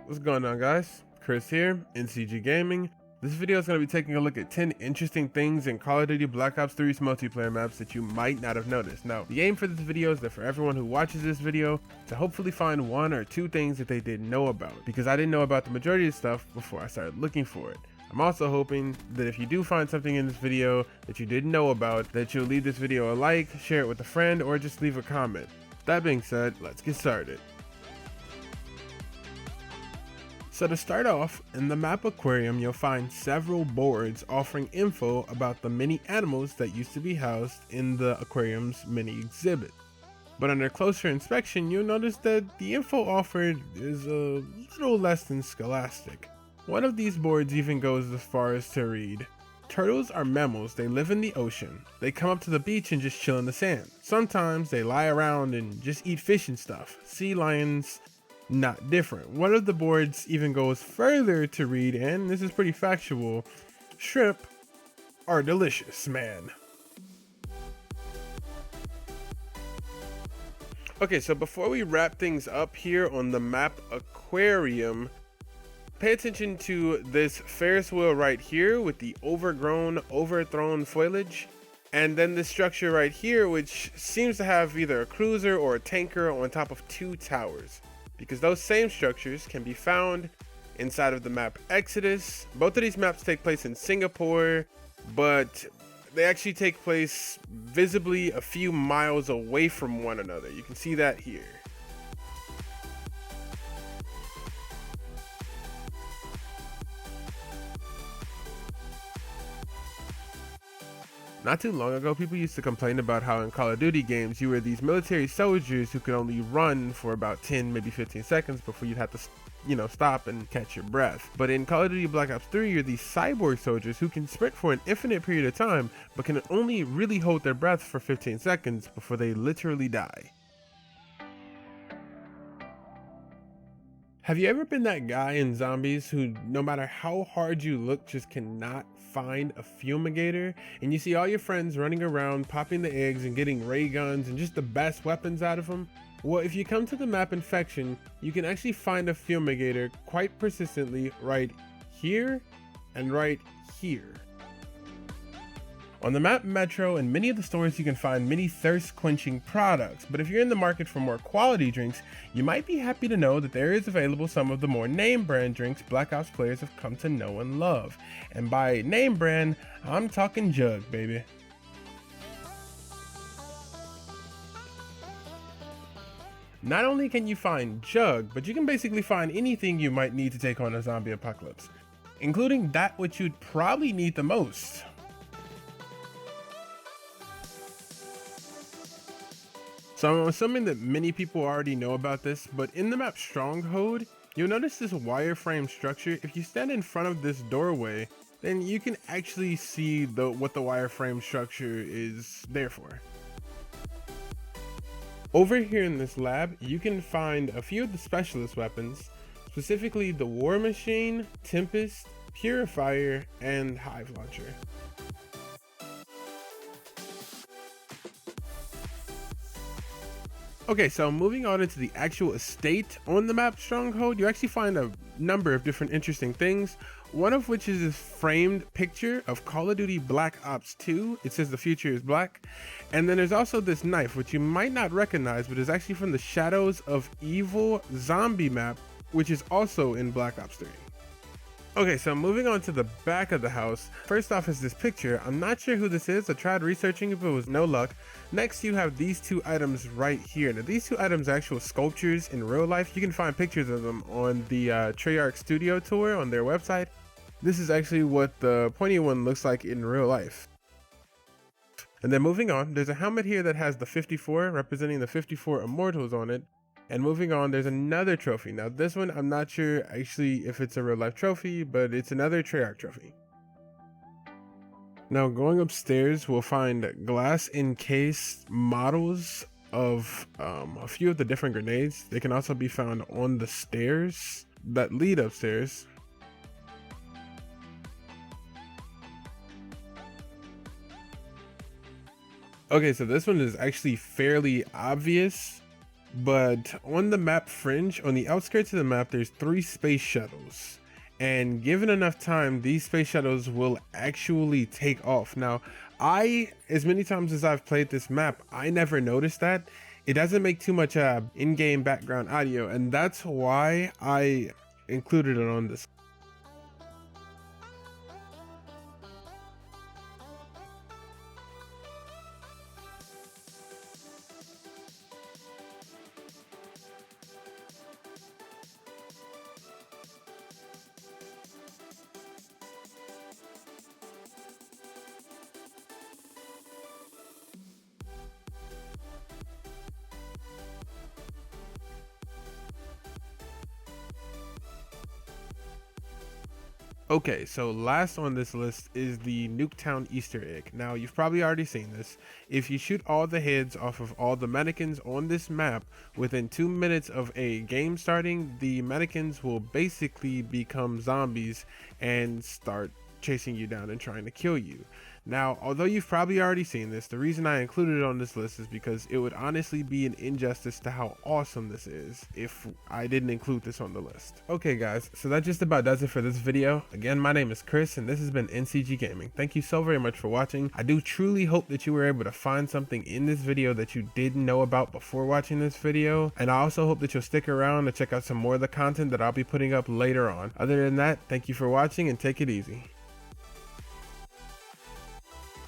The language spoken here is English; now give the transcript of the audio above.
What's going on, guys? Chris here, NCG Gaming. This video is going to be taking a look at 10 interesting things in Call of Duty Black Ops 3's multiplayer maps that you might not have noticed. Now, the aim for this video is that for everyone who watches this video to hopefully find one or two things that they didn't know about, because I didn't know about the majority of stuff before I started looking for it. I'm also hoping that if you do find something in this video that you didn't know about, that you'll leave this video a like, share it with a friend, or just leave a comment. That being said, let's get started. So to start off, in the map aquarium, you'll find several boards offering info about the many animals that used to be housed in the aquarium's mini exhibit. But under closer inspection, you'll notice that the info offered is a little less than scholastic. One of these boards even goes as far as to read, "Turtles are mammals, they live in the ocean. They come up to the beach and just chill in the sand. Sometimes they lie around and just eat fish and stuff. Sea lions, not different." One of the boards even goes further to read, and this is pretty factual, "Shrimp are delicious, man." Okay, so before we wrap things up here on the map aquarium, pay attention to this Ferris wheel right here with the overgrown, overthrown foliage. And then this structure right here, which seems to have either a cruiser or a tanker on top of two towers, because those same structures can be found inside of the map Exodus. Both of these maps take place in Singapore, but they actually take place visibly a few miles away from one another. You can see that here. Not too long ago, people used to complain about how in Call of Duty games, you were these military soldiers who could only run for about 10, maybe 15 seconds before you'd have to, stop and catch your breath. But in Call of Duty Black Ops 3, you're these cyborg soldiers who can sprint for an infinite period of time, but can only really hold their breath for 15 seconds before they literally die. Have you ever been that guy in zombies who, no matter how hard you look, just cannot find a fumigator? And you see all your friends running around, popping the eggs and getting ray guns and just the best weapons out of them? Well, if you come to the map Infection, you can actually find a fumigator quite persistently right here and right here. On the map Metro and many of the stores, you can find many thirst quenching products, but if you're in the market for more quality drinks, you might be happy to know that there is available some of the more name brand drinks Black Ops players have come to know and love. And by name brand, I'm talking Jug, baby. Not only can you find Jug, but you can basically find anything you might need to take on a zombie apocalypse, including that which you'd probably need the most. So I'm assuming that many people already know about this, but in the map Stronghold, you'll notice this wireframe structure. If you stand in front of this doorway, then you can actually see what the wireframe structure is there for. Over here in this lab, you can find a few of the specialist weapons, specifically the War Machine, Tempest, Purifier, and Hive Launcher. Okay, so moving on into the actual estate on the map Stronghold, you actually find a number of different interesting things. One of which is this framed picture of Call of Duty Black Ops 2. It says the future is black. And then there's also this knife, which you might not recognize, but is actually from the Shadows of Evil zombie map, which is also in Black Ops 3. Okay, so moving on to the back of the house. First off is this picture. I'm not sure who this is. I tried researching it, but it was no luck. Next, you have these two items right here. Now, these two items are actual sculptures in real life. You can find pictures of them on the Treyarch Studio Tour on their website. This is actually what the pointy one looks like in real life. And then moving on, there's a helmet here that has the 54, representing the 54 Immortals on it. And moving on, there's another trophy. Now this one, I'm not sure actually if it's a real life trophy, but it's another Treyarch trophy. Now going upstairs, we'll find glass encased models of a few of the different grenades. They can also be found on the stairs that lead upstairs. Okay, so this one is actually fairly obvious. But on the map fringe, on the outskirts of the map, there's 3 space shuttles. And given enough time, these space shuttles will actually take off. Now, as many times as I've played this map, I never noticed that. It doesn't make too much in-game background audio, and that's why I included it on this. Okay, so last on this list is the Nuketown Easter egg. Now, you've probably already seen this. If you shoot all the heads off of all the mannequins on this map within 2 minutes of a game starting, the mannequins will basically become zombies and start chasing you down and trying to kill you. Now, although you've probably already seen this, the reason I included it on this list is because it would honestly be an injustice to how awesome this is if I didn't include this on the list. Okay guys, so that just about does it for this video. Again, my name is Chris and this has been NCG Gaming. Thank you so very much for watching. I do truly hope that you were able to find something in this video that you didn't know about before watching this video. And I also hope that you'll stick around to check out some more of the content that I'll be putting up later on. Other than that, thank you for watching and take it easy.